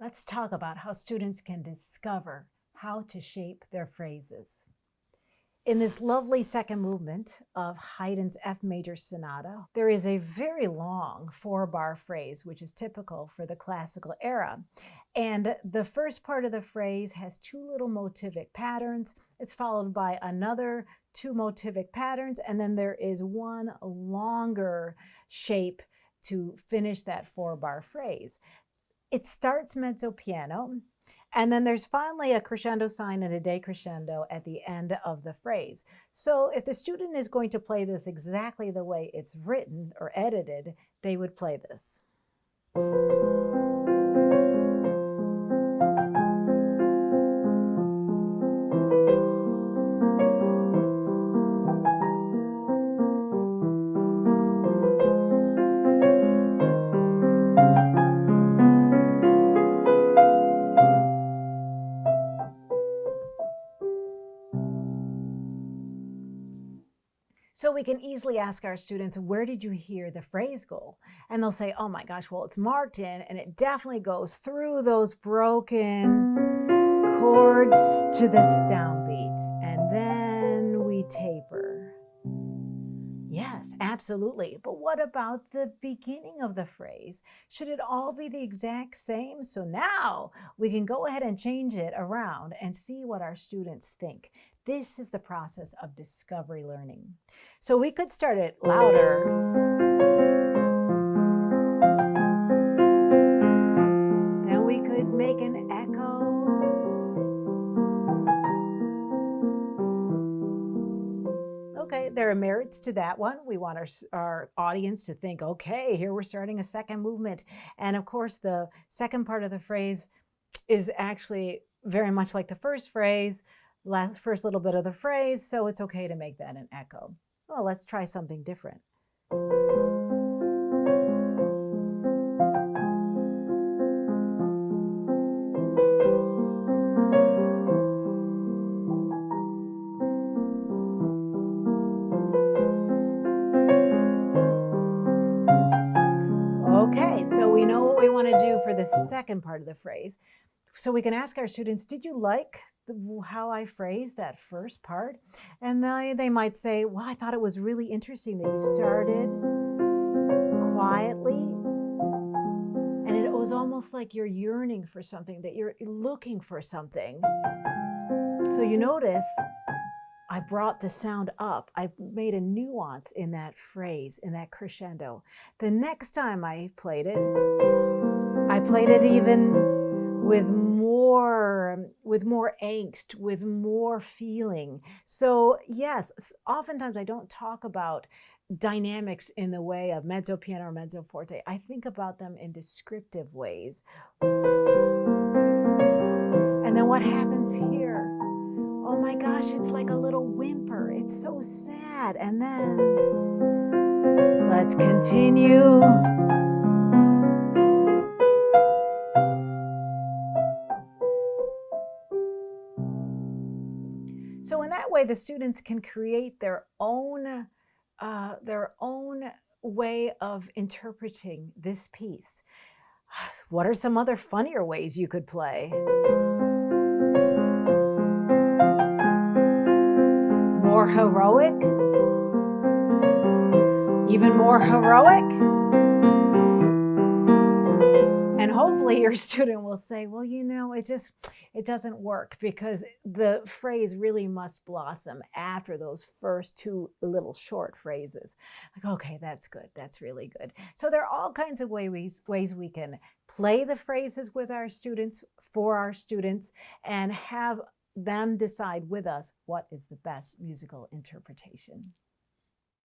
Let's talk about how students can discover how to shape their phrases. In this lovely second movement of Haydn's F major sonata, there is a very long 4-bar phrase, which is typical for the classical era. And the first part of the phrase has 2 little motivic patterns. It's followed by another 2 motivic patterns, and then there is one longer shape to finish that 4-bar phrase. It starts mezzo piano, and then there's finally a crescendo sign and a decrescendo at the end of the phrase. So if the student is going to play this exactly the way it's written or edited, they would play this. So we can easily ask our students, where did you hear the phrase go? And they'll say, oh my gosh, well, it's marked in, and it definitely goes through those broken chords to this downbeat. And then we taper. Yes, absolutely. But what about the beginning of the phrase? Should it all be the exact same? So now we can go ahead and change it around and see what our students think. This is the process of discovery learning. So we could start it louder. Then we could make an echo. Okay, there are merits to that one. We want our audience to think, okay, here we're starting a second movement. And of course, the second part of the phrase is actually very much like the first phrase, first little bit of the phrase, so it's okay to make that an echo. Well, let's try something different. Okay, so we know what we want to do for the second part of the phrase. So we can ask our students, did you like how I phrased that first part? And they might say, well, I thought it was really interesting that you started quietly. And it was almost like you're yearning for something, that you're looking for something. So you notice I brought the sound up. I made a nuance in that phrase, in that crescendo. The next time I played it even with more angst, with more feeling. So yes, oftentimes I don't talk about dynamics in the way of mezzo piano or mezzo forte. I think about them in descriptive ways. And then what happens here? Oh my gosh, it's like a little whimper. It's so sad. And then let's continue. So in that way, the students can create their own way of interpreting this piece. What are some other funnier ways you could play? More heroic? Even more heroic? And hopefully your student will say, well, you know, it doesn't work, because the phrase really must blossom after those first 2 little short phrases. Like, okay, that's good. That's really good. So there are all kinds of ways we can play the phrases with our students, for our students, and have them decide with us what is the best musical interpretation.